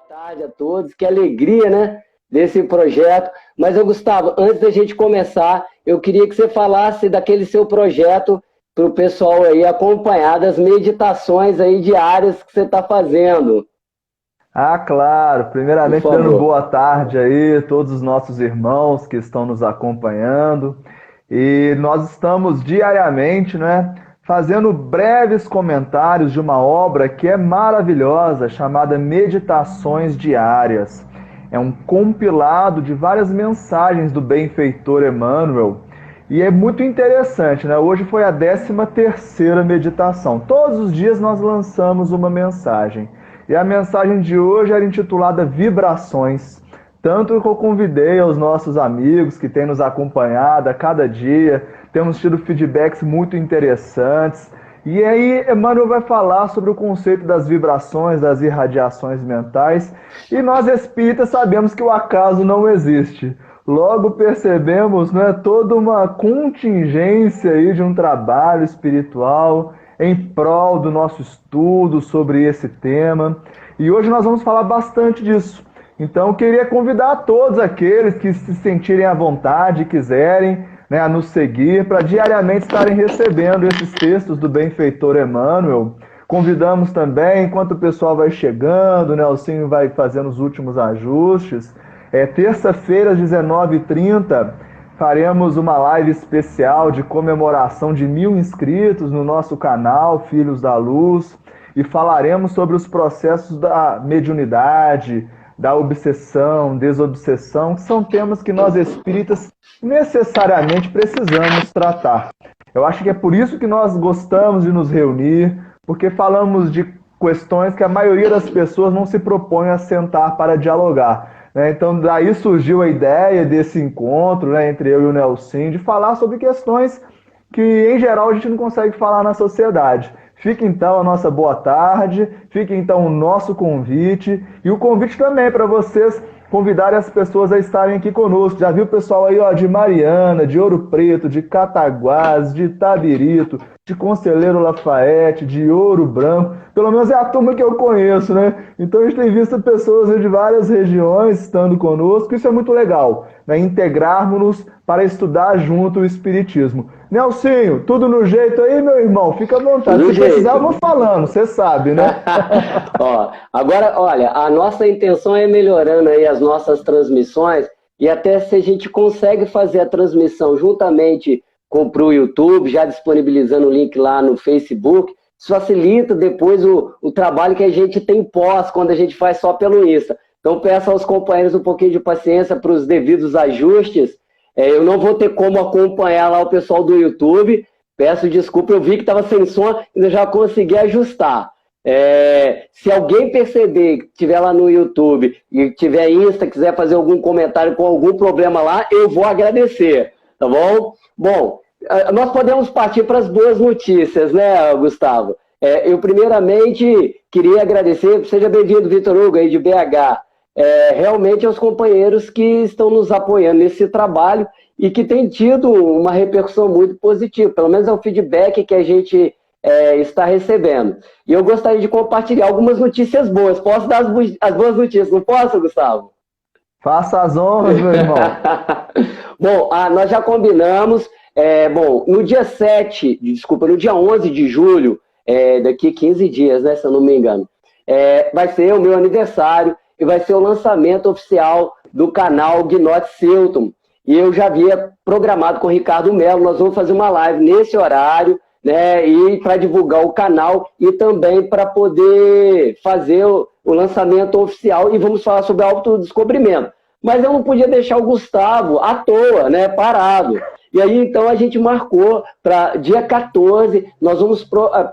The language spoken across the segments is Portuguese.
tarde a todos, que alegria, né, desse projeto. Mas, Gustavo, antes da gente começar, eu queria que você falasse daquele seu projeto para o pessoal aí acompanhar das meditações aí diárias que você está fazendo. Ah, claro. Primeiramente, Por dando favor. boa tarde aí a todos os nossos irmãos que estão nos acompanhando. E nós estamos diariamente, né, fazendo breves comentários de uma obra que é maravilhosa, chamada Meditações Diárias. É um compilado de várias mensagens do benfeitor Emmanuel. E é muito interessante, né? Hoje foi a 13ª meditação. Todos os dias nós lançamos uma mensagem. E a mensagem de hoje era intitulada Vibrações. Tanto que eu convidei aos nossos amigos que têm nos acompanhado a cada dia, temos tido feedbacks muito interessantes. E aí, Emmanuel vai falar sobre o conceito das vibrações, das irradiações mentais. E nós espíritas sabemos que o acaso não existe. Logo percebemos, né, toda uma contingência aí de um trabalho espiritual em prol do nosso estudo sobre esse tema. E hoje nós vamos falar bastante disso. Então, eu queria convidar a todos aqueles que se sentirem à vontade e quiserem, né, a nos seguir, para diariamente estarem recebendo esses textos do benfeitor Emmanuel. Convidamos também, enquanto o pessoal vai chegando, né, o Nelsinho vai fazendo os últimos ajustes. Terça-feira, às 19h30, faremos uma live especial de comemoração de 1000 inscritos no nosso canal Filhos da Luz e falaremos sobre os processos da mediunidade, da obsessão, desobsessão, que são temas que nós espíritas necessariamente precisamos tratar. Eu acho que é por isso que nós gostamos de nos reunir, porque falamos de questões que a maioria das pessoas não se propõe a sentar para dialogar. Então, daí surgiu a ideia desse encontro, né, entre eu e o Nelson, de falar sobre questões que, em geral, a gente não consegue falar na sociedade. Fica, então, a nossa boa tarde, fica, então, o nosso convite, e o convite também para vocês convidarem as pessoas a estarem aqui conosco. Já viu o pessoal aí, ó, de Mariana, de Ouro Preto, de Cataguás, de Itabirito, de Conselheiro Lafayette, de Ouro Branco. Pelo menos é a turma que eu conheço, né? Então a gente tem visto pessoas de várias regiões estando conosco. Isso é muito legal, né? Integrarmos-nos para estudar junto o Espiritismo. Nelsinho, tudo no jeito aí, meu irmão? Fica à vontade. No Se precisar, eu jeito. vou falando, você sabe, né? Ó, agora, olha, a nossa intenção é melhorando aí as nossas transmissões e até se a gente consegue fazer a transmissão juntamente com o YouTube, já disponibilizando o link lá no Facebook, isso facilita depois o trabalho que a gente tem pós, quando a gente faz só pelo Insta. Então peço aos companheiros um pouquinho de paciência para os devidos ajustes. Eu não vou ter como acompanhar lá o pessoal do YouTube. Peço desculpa, eu vi que estava sem som, ainda já consegui ajustar. Se alguém perceber que estiver lá no YouTube e tiver Insta, quiser fazer algum comentário com algum problema lá, eu vou agradecer, tá bom? Bom, nós podemos partir para as boas notícias, né, Gustavo? Eu primeiramente queria agradecer, seja bem-vindo, Vitor Hugo, aí de BH, realmente aos companheiros que estão nos apoiando nesse trabalho e que tem tido uma repercussão muito positiva, pelo menos é o feedback que a gente está recebendo. E eu gostaria de compartilhar algumas notícias boas. Posso dar as boas notícias, não posso, Gustavo? Faça as honras, meu irmão. Bom, nós já combinamos. No dia 11 de julho, daqui 15 dias, né, se eu não me engano, vai ser o meu aniversário e vai ser o lançamento oficial do canal Gnote Silton. E eu já havia programado com o Ricardo Melo, nós vamos fazer uma live nesse horário, né, e para divulgar o canal e também para poder fazer o lançamento oficial e vamos falar sobre autodescobrimento. Mas eu não podia deixar o Gustavo à toa, né, parado. E aí, então, a gente marcou para dia 14, nós vamos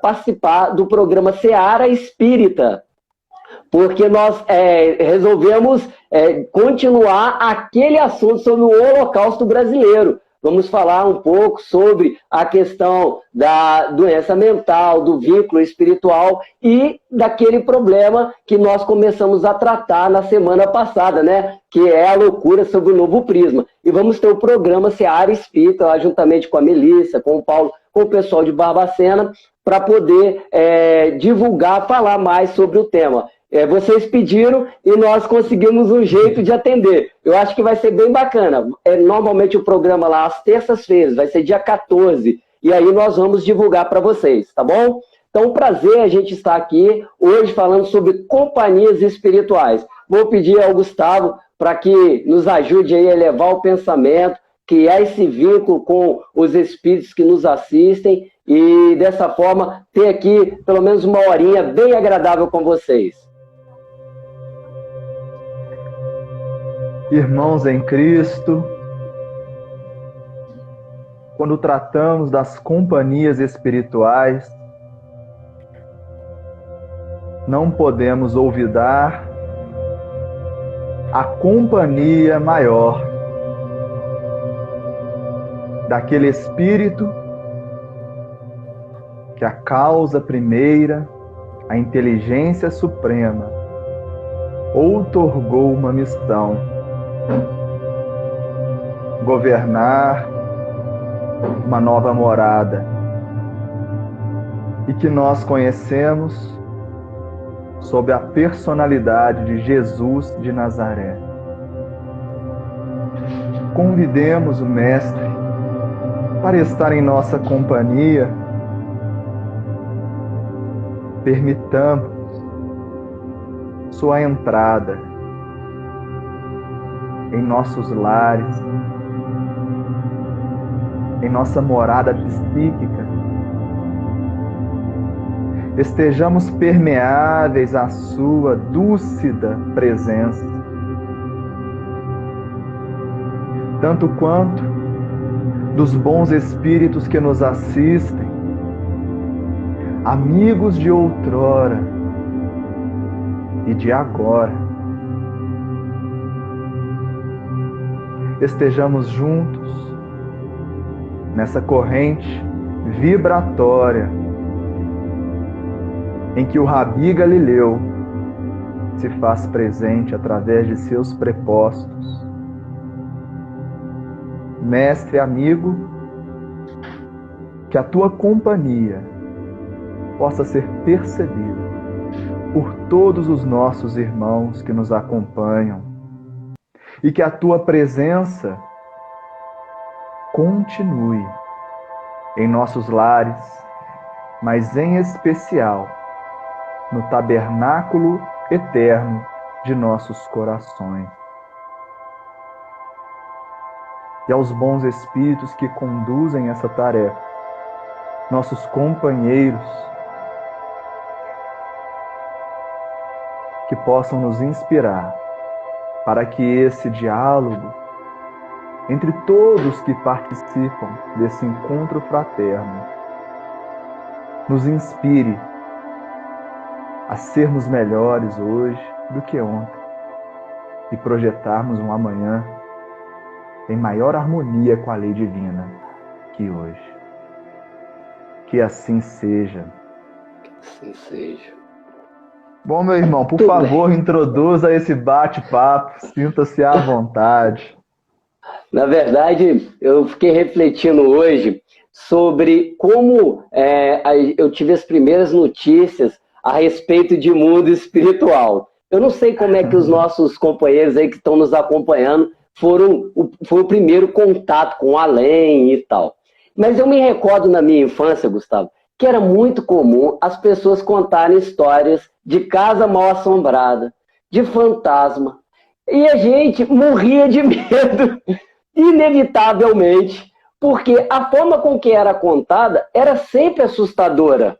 participar do programa Seara Espírita, porque nós resolvemos continuar aquele assunto sobre o Holocausto brasileiro. Vamos falar um pouco sobre a questão da doença mental, do vínculo espiritual e daquele problema que nós começamos a tratar na semana passada, né? Que é a loucura sobre o novo prisma. E vamos ter o programa Seara Espírita, lá juntamente com a Melissa, com o Paulo, com o pessoal de Barbacena, para poder divulgar, falar mais sobre o tema. vocês pediram e nós conseguimos um jeito de atender. Eu acho que vai ser bem bacana. Normalmente o programa lá às terças-feiras, vai ser dia 14, e aí nós vamos divulgar para vocês, tá bom? Então, um prazer a gente estar aqui hoje falando sobre companhias espirituais. Vou pedir ao Gustavo para que nos ajude aí a elevar o pensamento, criar esse vínculo com os espíritos que nos assistem e, dessa forma, ter aqui pelo menos uma horinha bem agradável com vocês. Irmãos em Cristo, quando tratamos das companhias espirituais, não podemos olvidar a companhia maior daquele Espírito que a causa primeira, a inteligência suprema, outorgou uma missão: governar uma nova morada, e que nós conhecemos sob a personalidade de Jesus de Nazaré. Convidemos o Mestre para estar em nossa companhia. Permitamos sua entrada em nossos lares, em nossa morada psíquica. Estejamos permeáveis à sua dúlcida presença, tanto quanto dos bons espíritos que nos assistem, amigos de outrora e de agora. Estejamos juntos nessa corrente vibratória em que o Rabi Galileu se faz presente através de seus prepostos. Mestre amigo, que a tua companhia possa ser percebida por todos os nossos irmãos que nos acompanham e que a tua presença continue em nossos lares, mas em especial no tabernáculo eterno de nossos corações. E aos bons espíritos que conduzem essa tarefa, nossos companheiros, que possam nos inspirar para que esse diálogo entre todos que participam desse encontro fraterno nos inspire a sermos melhores hoje do que ontem e projetarmos um amanhã em maior harmonia com a lei divina que hoje. Que assim seja. Que assim seja. Bom, meu irmão, por favor, introduza esse bate-papo, sinta-se à vontade. Na verdade, eu fiquei refletindo hoje sobre como eu tive as primeiras notícias a respeito de mundo espiritual. Eu não sei como é que os nossos companheiros aí que estão nos acompanhando foi o primeiro contato com o além e tal. Mas eu me recordo na minha infância, Gustavo, que era muito comum as pessoas contarem histórias de casa mal assombrada, de fantasma, e a gente morria de medo, inevitavelmente, porque a forma com que era contada era sempre assustadora.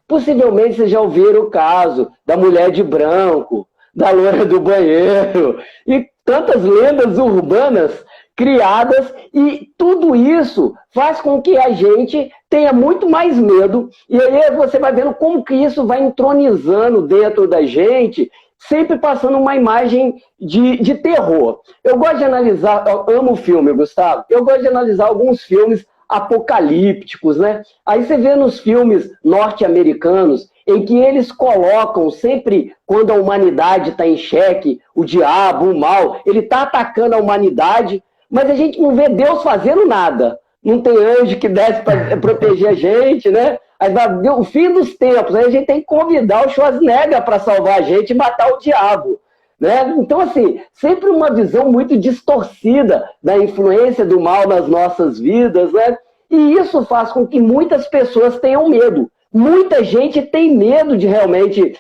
Possivelmente vocês já ouviram o caso da mulher de branco, da loira do banheiro, e tantas lendas urbanas criadas, e tudo isso faz com que a gente tenha muito mais medo, e aí você vai vendo como que isso vai entronizando dentro da gente, sempre passando uma imagem de terror. Eu gosto de analisar, eu amo filme, Gustavo, eu gosto de analisar alguns filmes apocalípticos, né? Aí você vê nos filmes norte-americanos, em que eles colocam sempre, quando a humanidade está em xeque, o diabo, o mal, ele está atacando a humanidade, mas a gente não vê Deus fazendo nada. Não tem anjo que desce para proteger a gente, né? Aí vai ver o fim dos tempos, aí a gente tem que convidar o Schwarzenegger para salvar a gente e matar o diabo. Né? Então, assim, sempre uma visão muito distorcida da influência do mal nas nossas vidas, né? E isso faz com que muitas pessoas tenham medo. Muita gente tem medo de realmente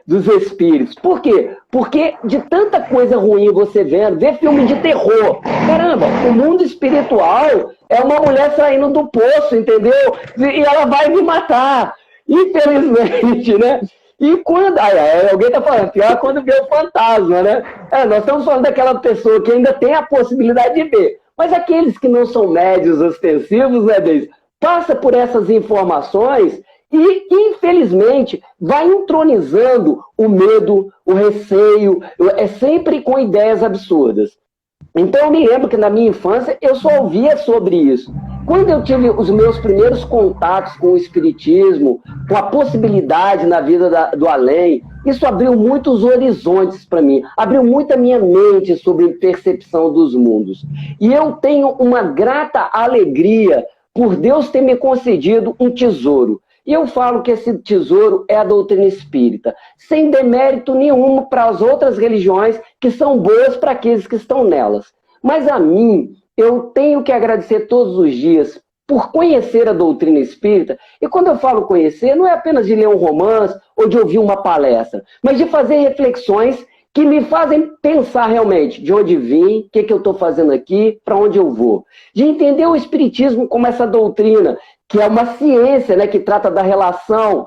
dos espíritos. Por quê? Porque de tanta coisa ruim você vendo, vê filme de terror. Caramba, o mundo espiritual é uma mulher saindo do poço, entendeu? E ela vai me matar. Infelizmente, né? E quando... alguém está falando, pior quando vê o fantasma, né? Nós estamos falando daquela pessoa que ainda tem a possibilidade de ver. Mas aqueles que não são médios ostensivos, né, Deise? Passa por essas informações e, infelizmente, vai entronizando o medo, o receio, sempre com ideias absurdas. Então, eu me lembro que na minha infância eu só ouvia sobre isso. Quando eu tive os meus primeiros contatos com o espiritismo, com a possibilidade na vida do além, isso abriu muitos horizontes para mim, abriu muito a minha mente sobre percepção dos mundos. E eu tenho uma grata alegria por Deus ter me concedido um tesouro. E eu falo que esse tesouro é a doutrina espírita, sem demérito nenhum para as outras religiões que são boas para aqueles que estão nelas. Mas a mim, eu tenho que agradecer todos os dias por conhecer a doutrina espírita. E quando eu falo conhecer, não é apenas de ler um romance ou de ouvir uma palestra, mas de fazer reflexões que me fazem pensar realmente de onde vim, o que eu estou fazendo aqui, para onde eu vou. De entender o espiritismo como essa doutrina, que é uma ciência, né, que trata da relação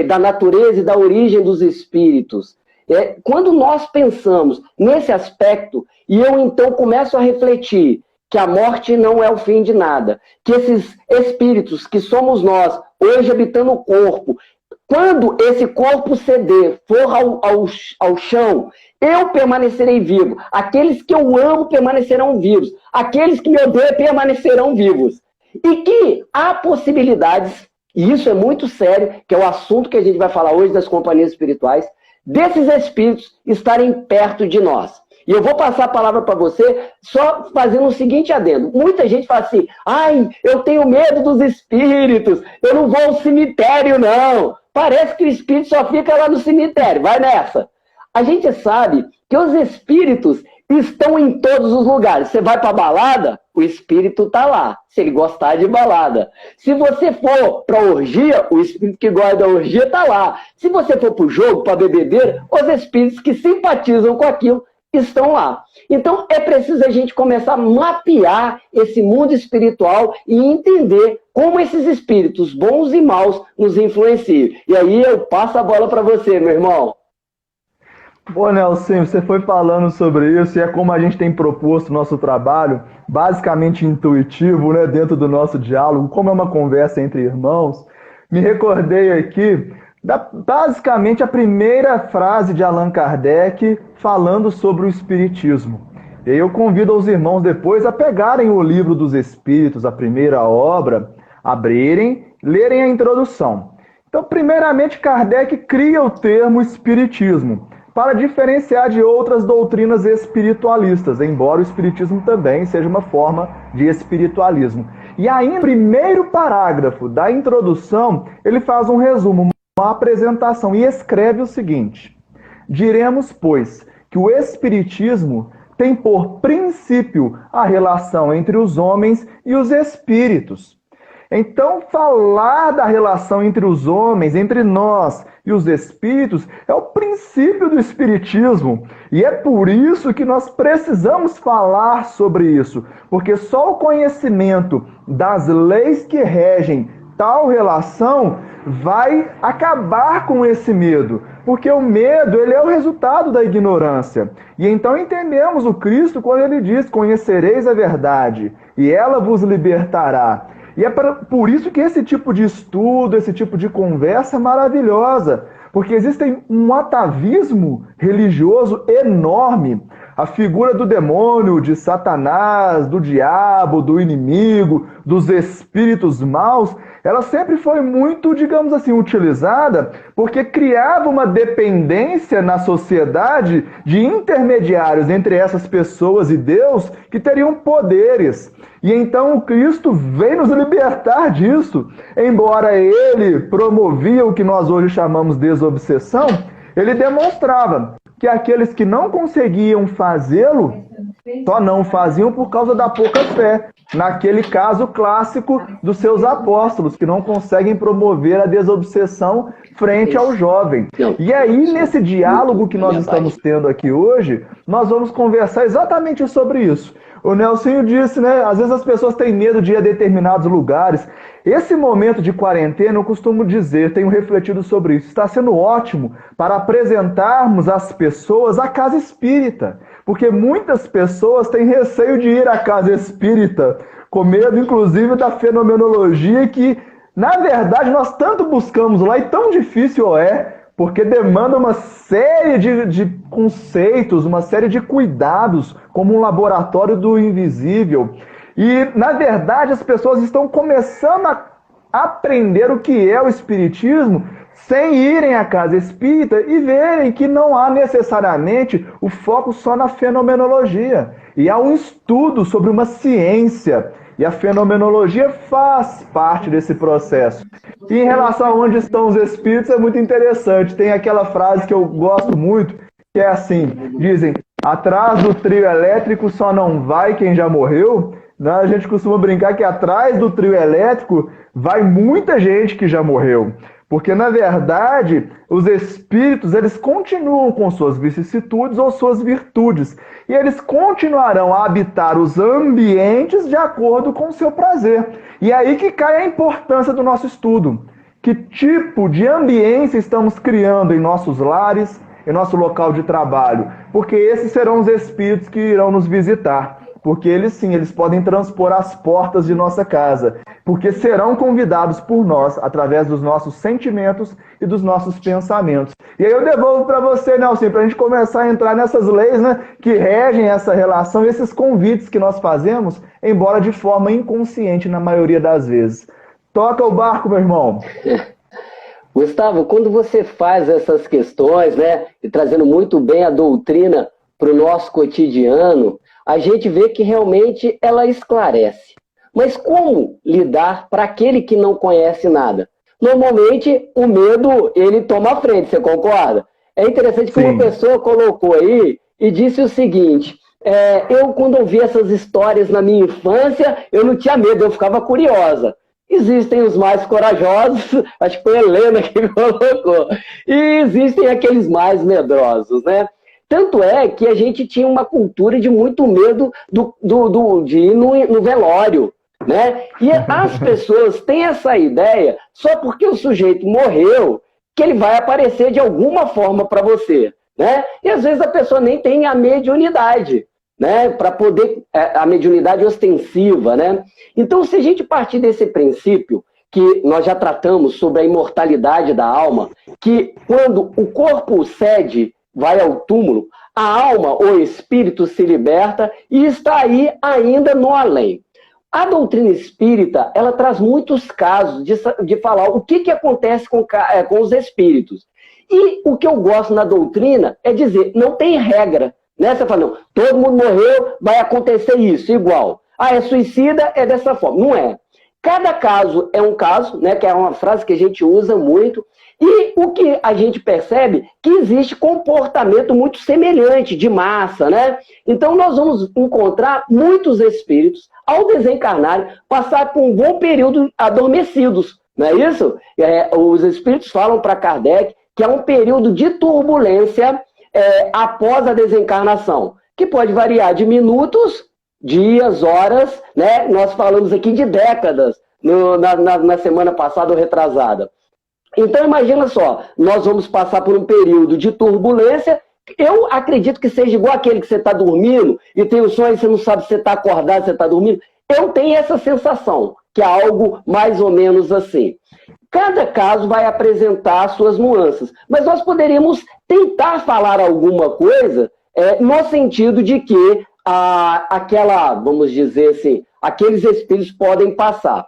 da natureza e da origem dos espíritos. Quando nós pensamos nesse aspecto, e eu então começo a refletir que a morte não é o fim de nada, que esses espíritos que somos nós, hoje habitando o corpo, quando esse corpo ceder, for ao chão, eu permanecerei vivo. Aqueles que eu amo permanecerão vivos. Aqueles que me odeiam permanecerão vivos. E que há possibilidades, e isso é muito sério, que é o assunto que a gente vai falar hoje das companhias espirituais, desses espíritos estarem perto de nós. E eu vou passar a palavra para você só fazendo o seguinte adendo. Muita gente fala assim, eu tenho medo dos espíritos, eu não vou ao cemitério, não. Parece que o espírito só fica lá no cemitério, vai nessa. A gente sabe que os espíritos estão em todos os lugares. Você vai para a balada, o espírito está lá, se ele gostar de balada. Se você for para a orgia, o espírito que gosta da orgia está lá. Se você for para o jogo, para a bebedeira, os espíritos que simpatizam com aquilo estão lá. Então, é preciso a gente começar a mapear esse mundo espiritual e entender como esses espíritos, bons e maus, nos influenciam. E aí eu passo a bola para você, meu irmão. Bom, Nelson, você foi falando sobre isso e é como a gente tem proposto o nosso trabalho, basicamente intuitivo, né, dentro do nosso diálogo, como é uma conversa entre irmãos. Me recordei aqui basicamente a primeira frase de Allan Kardec falando sobre o Espiritismo. E eu convido os irmãos depois a pegarem o Livro dos Espíritos, a primeira obra, abrirem, lerem a introdução. Então, primeiramente, Kardec cria o termo Espiritismo para diferenciar de outras doutrinas espiritualistas, embora o Espiritismo também seja uma forma de espiritualismo. E aí, no primeiro parágrafo da introdução, ele faz um resumo, uma apresentação e escreve o seguinte: diremos, pois, que o Espiritismo tem por princípio a relação entre os homens e os espíritos. Então, falar da relação entre os homens, entre nós e os espíritos, é o princípio do Espiritismo. E é por isso que nós precisamos falar sobre isso, porque só o conhecimento das leis que regem tal relação vai acabar com esse medo, porque o medo ele é o resultado da ignorância. E então entendemos o Cristo quando ele diz: conhecereis a verdade, e ela vos libertará. E é por isso que esse tipo de estudo, esse tipo de conversa é maravilhosa, porque existe um atavismo religioso enorme. A figura do demônio, de Satanás, do diabo, do inimigo, dos espíritos maus, ela sempre foi muito, digamos assim, utilizada porque criava uma dependência na sociedade de intermediários entre essas pessoas e Deus que teriam poderes. E então o Cristo vem nos libertar disso. Embora ele promovia o que nós hoje chamamos de desobsessão, ele demonstrava que aqueles que não conseguiam fazê-lo só não faziam por causa da pouca fé. Naquele caso clássico dos seus apóstolos, que não conseguem promover a desobsessão frente ao jovem. E aí, nesse diálogo que nós estamos tendo aqui hoje, nós vamos conversar exatamente sobre isso. O Nelsinho disse, né? Às vezes as pessoas têm medo de ir a determinados lugares. Esse momento de quarentena, eu costumo dizer, tenho refletido sobre isso, está sendo ótimo para apresentarmos às pessoas a casa espírita. Porque muitas pessoas têm receio de ir à casa espírita, com medo, inclusive, da fenomenologia que, na verdade, nós tanto buscamos lá e tão difícil é, porque demanda uma série de conceitos, uma série de cuidados, como um laboratório do invisível. E, na verdade, as pessoas estão começando a aprender o que é o espiritismo sem irem à casa espírita e verem que não há necessariamente o foco só na fenomenologia. E há um estudo sobre uma ciência. E a fenomenologia faz parte desse processo. E em relação a onde estão os espíritos, é muito interessante. Tem aquela frase que eu gosto muito, que é assim, dizem, atrás do trio elétrico só não vai quem já morreu. A gente costuma brincar que atrás do trio elétrico vai muita gente que já morreu. Porque, na verdade, os espíritos, eles continuam com suas vicissitudes ou suas virtudes. E eles continuarão a habitar os ambientes de acordo com o seu prazer. E é aí que cai a importância do nosso estudo. Que tipo de ambiência estamos criando em nossos lares, em nosso local de trabalho? Porque esses serão os espíritos que irão nos visitar. Porque eles sim, eles podem transpor as portas de nossa casa. Porque serão convidados por nós, através dos nossos sentimentos e dos nossos pensamentos. E aí eu devolvo para você, Nelson, para a gente começar a entrar nessas leis, né, que regem essa relação, esses convites que nós fazemos, embora de forma inconsciente na maioria das vezes. Toca o barco, meu irmão. Gustavo, quando você faz essas questões, né, e trazendo muito bem a doutrina para o nosso cotidiano, a gente vê que realmente ela esclarece. Mas como lidar para aquele que não conhece nada? Normalmente, o medo, ele toma a frente, você concorda? É interessante que uma pessoa colocou aí e disse o seguinte, eu quando ouvi essas histórias na minha infância, eu não tinha medo, eu ficava curiosa. Existem os mais corajosos, acho que foi a Helena que colocou, e existem aqueles mais medrosos, né? Tanto é que a gente tinha uma cultura de muito medo de ir no velório, né? E as pessoas têm essa ideia, só porque o sujeito morreu, que ele vai aparecer de alguma forma para você, né? E às vezes a pessoa nem tem a mediunidade, né? Para poder, a mediunidade ostensiva, né? Então, se a gente partir desse princípio, que nós já tratamos sobre a imortalidade da alma, que quando o corpo cede, vai ao túmulo, a alma ou espírito se liberta e está aí ainda no além. A doutrina espírita, ela traz muitos casos de falar o que acontece com os espíritos. E o que eu gosto na doutrina é dizer, não tem regra. Né? Você fala, não, todo mundo morreu, vai acontecer isso, igual. Ah, é suicida, é dessa forma. Não é. Cada caso é um caso, né, que é uma frase que a gente usa muito, e o que a gente percebe que existe comportamento muito semelhante de massa, né? Então nós vamos encontrar muitos espíritos, ao desencarnarem, passar por um bom período adormecidos, não é isso? Os espíritos falam para Kardec que é um período de turbulência após a desencarnação, que pode variar de minutos, dias, horas, né? Nós falamos aqui de décadas na semana passada ou retrasada. Então imagina só, nós vamos passar por um período de turbulência, eu acredito que seja igual aquele que você está dormindo e tem o sonho e você não sabe se você está acordado, se você está dormindo. Eu tenho essa sensação, que é algo mais ou menos assim. Cada caso vai apresentar suas nuances, mas nós poderíamos tentar falar alguma coisa no sentido de que vamos dizer assim, aqueles espíritos podem passar.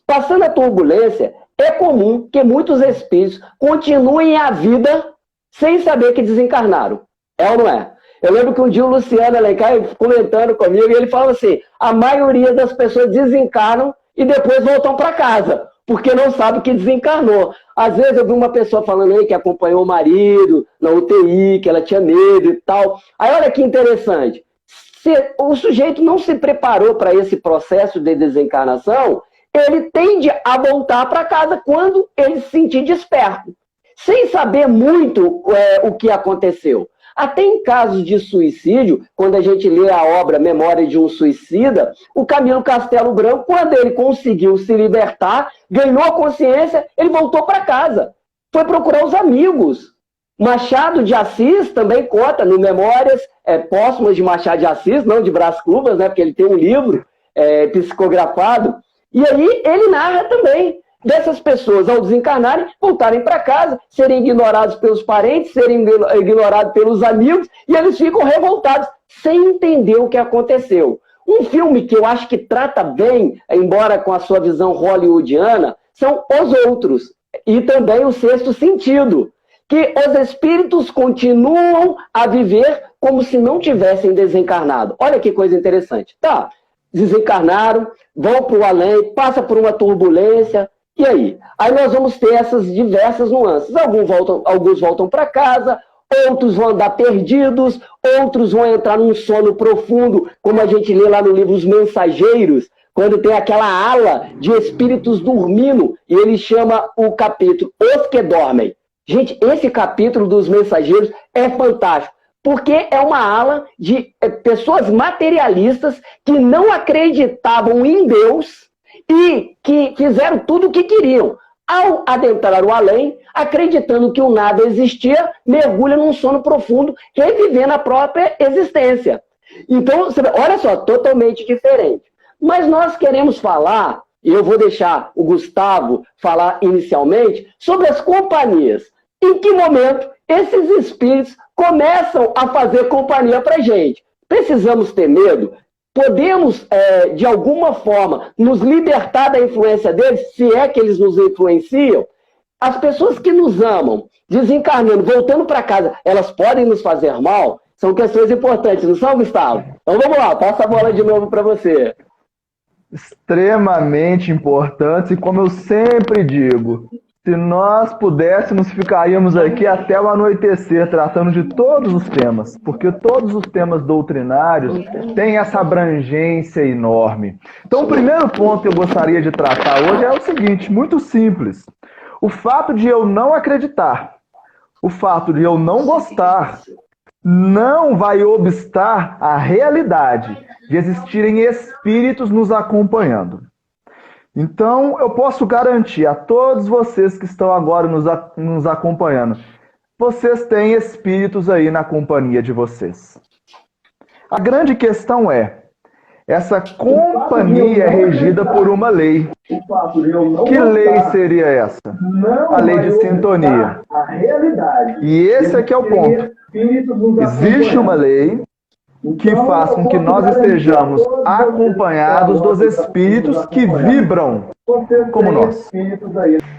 Passando a turbulência, é comum que muitos espíritos continuem a vida sem saber que desencarnaram. É ou não é? Eu lembro que um dia o Luciano Alencar comentando comigo, e ele falava assim, a maioria das pessoas desencarnam e depois voltam para casa, porque não sabe que desencarnou. Às vezes eu vi uma pessoa falando aí que acompanhou o marido na UTI, que ela tinha medo e tal. Aí olha que interessante, se o sujeito não se preparou para esse processo de desencarnação, ele tende a voltar para casa quando ele se sentir desperto, sem saber muito o que aconteceu. Até em casos de suicídio, quando a gente lê a obra Memória de um Suicida, o Camilo Castelo Branco, quando ele conseguiu se libertar, ganhou a consciência, ele voltou para casa. Foi procurar os amigos. Machado de Assis também conta no Memórias Póstumas de Machado de Assis, não de Brás Cubas, né, porque ele tem um livro psicografado. E aí ele narra também dessas pessoas, ao desencarnarem, voltarem para casa, serem ignorados pelos parentes, serem ignorados pelos amigos, e eles ficam revoltados, sem entender o que aconteceu. Um filme que eu acho que trata bem, embora com a sua visão hollywoodiana, são Os Outros, e também O Sexto Sentido, que os espíritos continuam a viver como se não tivessem desencarnado. Olha que coisa interessante. Tá, desencarnaram, vão para o além, passa por uma turbulência. E aí? Aí nós vamos ter essas diversas nuances. Alguns voltam para casa, outros vão andar perdidos, outros vão entrar num sono profundo, como a gente lê lá no livro Os Mensageiros, quando tem aquela ala de espíritos dormindo, e ele chama o capítulo Os que Dormem. Gente, esse capítulo dos Mensageiros é fantástico, porque é uma ala de pessoas materialistas que não acreditavam em Deus, e que fizeram tudo o que queriam. Ao adentrar o além, acreditando que o nada existia, mergulha num sono profundo, revivendo a própria existência. Então, olha só, totalmente diferente. Mas nós queremos falar, e eu vou deixar o Gustavo falar inicialmente, sobre as companhias. Em que momento esses espíritos começam a fazer companhia para a gente? Precisamos ter medo? Podemos, de alguma forma, nos libertar da influência deles, se é que eles nos influenciam? As pessoas que nos amam, desencarnando, voltando para casa, elas podem nos fazer mal? São questões importantes, não são, Gustavo? Então vamos lá, passa a bola de novo para você. Extremamente importantes, e como eu sempre digo, se nós pudéssemos, ficaríamos aqui até o anoitecer, tratando de todos os temas, porque todos os temas doutrinários têm essa abrangência enorme. Então, o primeiro ponto que eu gostaria de tratar hoje é o seguinte, muito simples. O fato de eu não acreditar, o fato de eu não gostar, não vai obstar a realidade de existirem espíritos nos acompanhando. Então, eu posso garantir a todos vocês que estão agora nos acompanhando, vocês têm espíritos aí na companhia de vocês. A grande questão é, essa companhia é regida por uma lei. Que lei seria essa? A lei de sintonia. E esse aqui é o ponto. Existe uma lei que faz com que nós estejamos acompanhados dos espíritos que vibram como nós.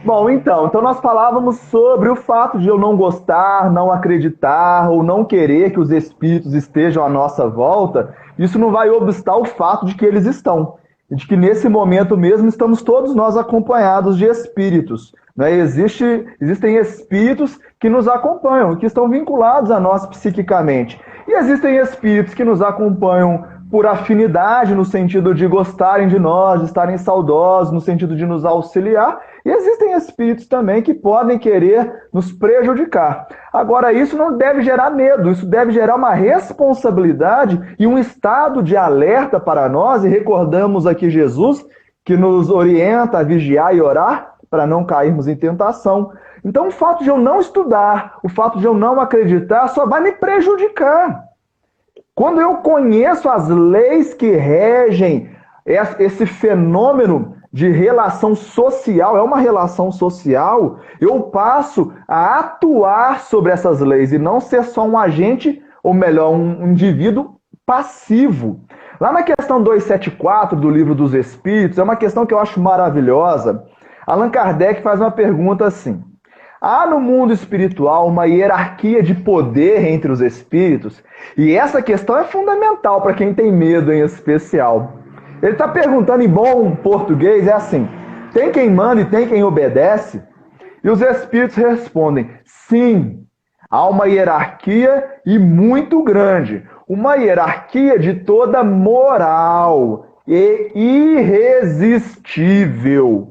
Bom, então nós falávamos sobre o fato de eu não gostar, não acreditar ou não querer que os espíritos estejam à nossa volta. Isso não vai obstar o fato de que eles estão. E de que nesse momento mesmo estamos todos nós acompanhados de espíritos. Né? Existem espíritos que nos acompanham, que estão vinculados a nós psiquicamente. E existem espíritos que nos acompanham por afinidade, no sentido de gostarem de nós, de estarem saudosos, no sentido de nos auxiliar. E existem espíritos também que podem querer nos prejudicar. Agora, isso não deve gerar medo, isso deve gerar uma responsabilidade e um estado de alerta para nós. E recordamos aqui Jesus, que nos orienta a vigiar e orar para não cairmos em tentação. Então, o fato de eu não estudar, o fato de eu não acreditar, só vai me prejudicar. Quando eu conheço as leis que regem esse fenômeno de relação social, é uma relação social, eu passo a atuar sobre essas leis e não ser só um agente ou melhor, um indivíduo passivo. Lá na questão 274 do Livro dos Espíritos, é uma questão que eu acho maravilhosa. Allan Kardec faz uma pergunta assim: há no mundo espiritual uma hierarquia de poder entre os espíritos? E essa questão é fundamental para quem tem medo em especial. Ele está perguntando em bom português, é assim: tem quem manda e tem quem obedece? E os espíritos respondem: sim, há uma hierarquia e muito grande. Uma hierarquia de toda moral e irresistível.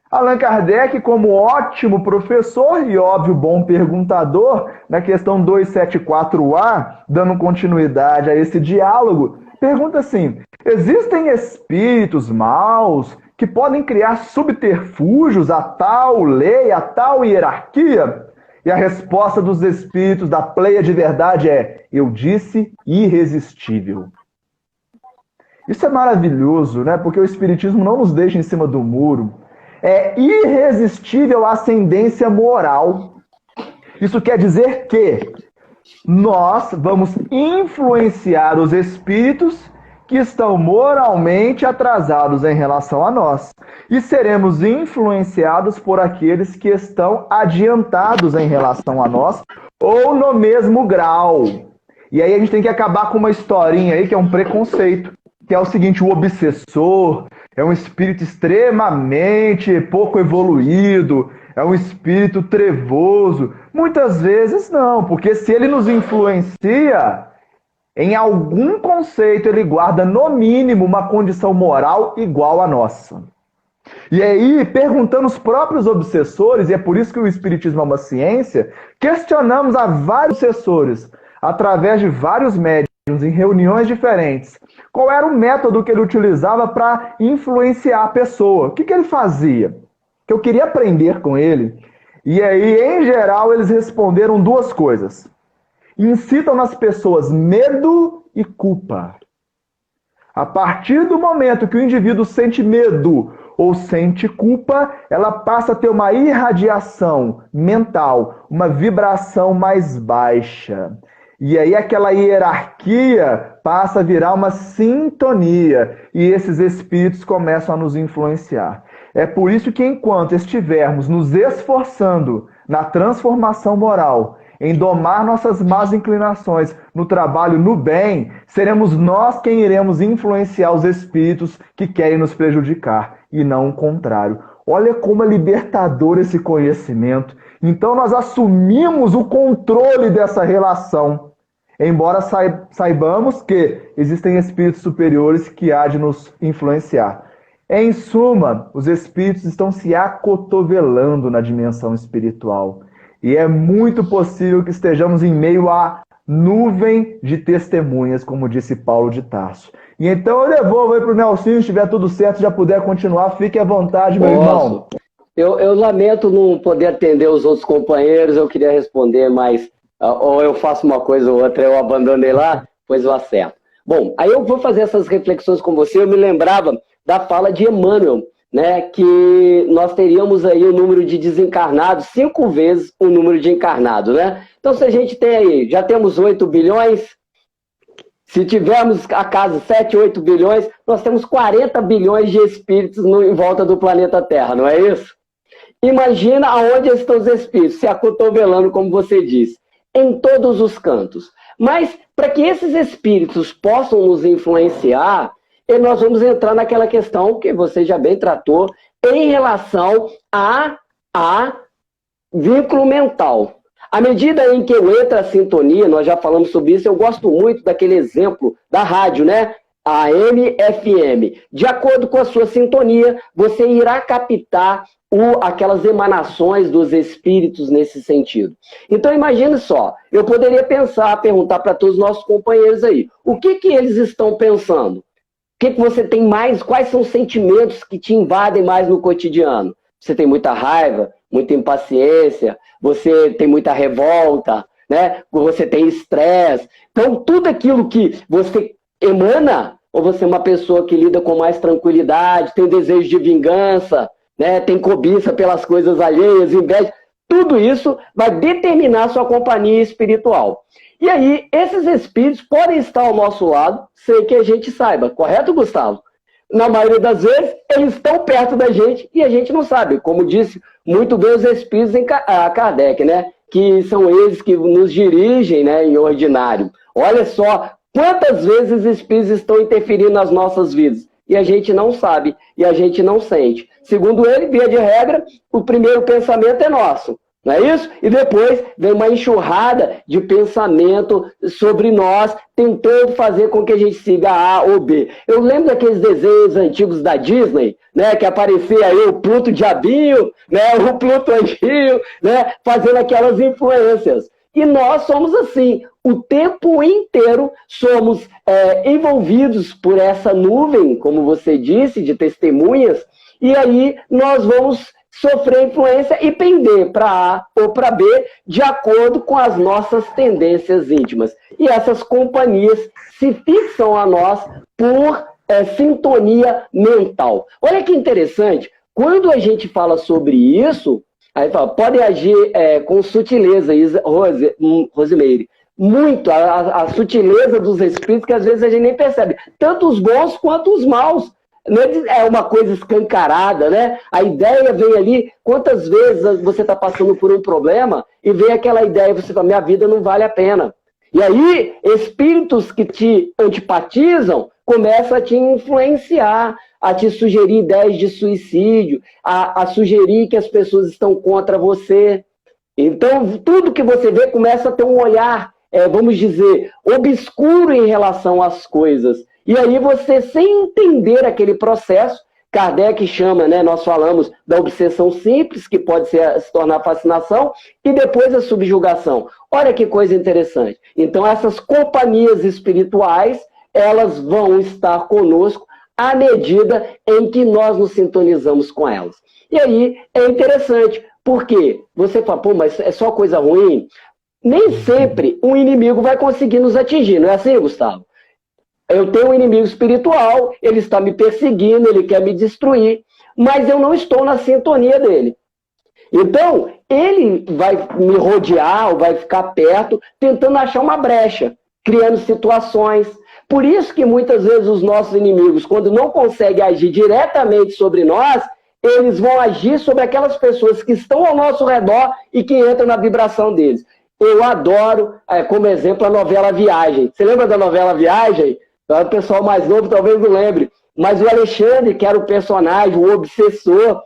Allan Kardec, como ótimo professor e óbvio bom perguntador, na questão 274A, dando continuidade a esse diálogo, pergunta assim: existem espíritos maus que podem criar subterfúgios a tal lei, a tal hierarquia? E a resposta dos espíritos da pleia de verdade é: eu disse irresistível. Isso é maravilhoso, né? Porque o espiritismo não nos deixa em cima do muro. É irresistível a ascendência moral. Isso quer dizer que nós vamos influenciar os espíritos que estão moralmente atrasados em relação a nós. E seremos influenciados por aqueles que estão adiantados em relação a nós ou no mesmo grau. E aí a gente tem que acabar com uma historinha aí que é um preconceito, que é o seguinte: o obsessor é um espírito extremamente pouco evoluído, é um espírito trevoso. Muitas vezes não, porque se ele nos influencia, em algum conceito ele guarda no mínimo uma condição moral igual à nossa. E aí, perguntando os próprios obsessores, e é por isso que o espiritismo é uma ciência, questionamos a vários obsessores, através de vários médiuns, em reuniões diferentes, qual era o método que ele utilizava para influenciar a pessoa. O que ele fazia? Que eu queria aprender com ele. E aí, em geral, eles responderam duas coisas: incitam nas pessoas medo e culpa. A partir do momento que o indivíduo sente medo ou sente culpa, ela passa a ter uma irradiação mental, uma vibração mais baixa. E aí aquela hierarquia passa a virar uma sintonia, e esses espíritos começam a nos influenciar. É por isso que enquanto estivermos nos esforçando na transformação moral, em domar nossas más inclinações, no trabalho no bem, seremos nós quem iremos influenciar os espíritos que querem nos prejudicar, e não o contrário. Olha como é libertador esse conhecimento. Então nós assumimos o controle dessa relação, embora saibamos que existem espíritos superiores que há de nos influenciar. Em suma, os espíritos estão se acotovelando na dimensão espiritual. E é muito possível que estejamos em meio à nuvem de testemunhas, como disse Paulo de Tarso. E então eu devolvo aí para o Nelsinho, se estiver tudo certo, já puder continuar, fique à vontade, meu irmão. Eu lamento não poder atender os outros companheiros, eu queria responder, mas ou eu faço uma coisa ou outra, eu abandonei lá, pois eu acerto. Bom, aí eu vou fazer essas reflexões com você, eu me lembrava da fala de Emmanuel, né, que nós teríamos aí o número de desencarnados 5 vezes o número de encarnados, né? Então, se a gente tem aí, já temos 8 bilhões, se tivermos acaso 7, 8 bilhões, nós temos 40 bilhões de espíritos em volta do planeta Terra, não é isso? Imagina aonde estão os espíritos, se acotovelando, como você disse, em todos os cantos. Mas, para que esses espíritos possam nos influenciar, e nós vamos entrar naquela questão que você já bem tratou, em relação a vínculo mental. À medida em que eu entro a sintonia, nós já falamos sobre isso, eu gosto muito daquele exemplo da rádio, né? A AM/FM. De acordo com a sua sintonia, você irá captar aquelas emanações dos espíritos nesse sentido. Então imagine só, eu poderia perguntar para todos os nossos companheiros aí, o que eles estão pensando? O que você tem mais? Quais são os sentimentos que te invadem mais no cotidiano? Você tem muita raiva, muita impaciência, você tem muita revolta, né? Você tem estresse. Então, tudo aquilo que você emana, ou você é uma pessoa que lida com mais tranquilidade, tem desejo de vingança, né? Tem cobiça pelas coisas alheias, inveja. Tudo isso vai determinar a sua companhia espiritual. E aí, esses espíritos podem estar ao nosso lado sem que a gente saiba, correto, Gustavo? Na maioria das vezes, eles estão perto da gente e a gente não sabe. Como disse muito bem os espíritos em Kardec, né? Que são eles que nos dirigem, né, em ordinário. Olha só quantas vezes os espíritos estão interferindo nas nossas vidas. E a gente não sabe, e a gente não sente. Segundo ele, via de regra, o primeiro pensamento é nosso. Não é isso? E depois vem uma enxurrada de pensamento sobre nós, tentando fazer com que a gente siga A ou B. Eu lembro daqueles desenhos antigos da Disney, né, que aparecia aí o Pluto Diabinho, né, o Pluto Anjinho, né, fazendo aquelas influências. E nós somos assim, o tempo inteiro somos envolvidos por essa nuvem, como você disse, de testemunhas, e aí nós vamos sofrer influência e pender para A ou para B de acordo com as nossas tendências íntimas. E essas companhias se fixam a nós por sintonia mental. Olha que interessante, quando a gente fala sobre isso, aí fala, podem agir com sutileza, Rosimeire. Muito, a sutileza dos espíritos que às vezes a gente nem percebe. Tanto os bons quanto os maus. Não é uma coisa escancarada, né? A ideia vem ali, quantas vezes você está passando por um problema e vem aquela ideia, você fala, minha vida não vale a pena. E aí, espíritos que te antipatizam começam a te influenciar, a te sugerir ideias de suicídio, a sugerir que as pessoas estão contra você. Então, tudo que você vê começa a ter um olhar, vamos dizer, obscuro em relação às coisas. E aí você, sem entender aquele processo, Kardec chama, né, nós falamos da obsessão simples, que pode se tornar fascinação, e depois a subjugação. Olha que coisa interessante. Então essas companhias espirituais, elas vão estar conosco à medida em que nós nos sintonizamos com elas. E aí é interessante, porque você fala, pô, mas é só coisa ruim? Nem sempre um inimigo vai conseguir nos atingir, não é assim, Gustavo? Eu tenho um inimigo espiritual, ele está me perseguindo, ele quer me destruir, mas eu não estou na sintonia dele. Então, ele vai me rodear, ou vai ficar perto, tentando achar uma brecha, criando situações. Por isso que muitas vezes os nossos inimigos, quando não conseguem agir diretamente sobre nós, eles vão agir sobre aquelas pessoas que estão ao nosso redor e que entram na vibração deles. Eu adoro, como exemplo, a novela Viagem. Você lembra da novela Viagem? O pessoal mais novo talvez não lembre, mas o Alexandre, que era o personagem, o obsessor,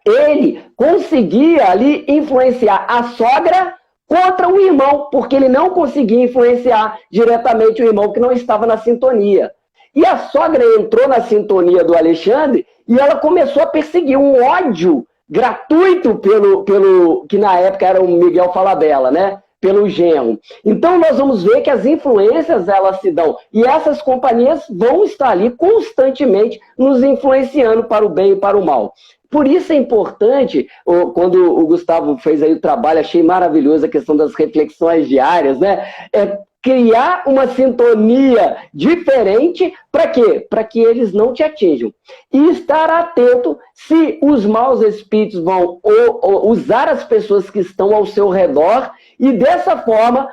ele conseguia ali influenciar a sogra contra o irmão, porque ele não conseguia influenciar diretamente o irmão que não estava na sintonia. E a sogra entrou na sintonia do Alexandre e ela começou a perseguir um ódio gratuito pelo que na época era o Miguel Falabella, né? Pelo genro. Então nós vamos ver que as influências elas se dão e essas companhias vão estar ali constantemente nos influenciando para o bem e para o mal. Por isso é importante, quando o Gustavo fez aí o trabalho, achei maravilhoso a questão das reflexões diárias, né? Criar uma sintonia diferente, para quê? Para que eles não te atinjam. E estar atento se os maus espíritos vão usar as pessoas que estão ao seu redor. E dessa forma,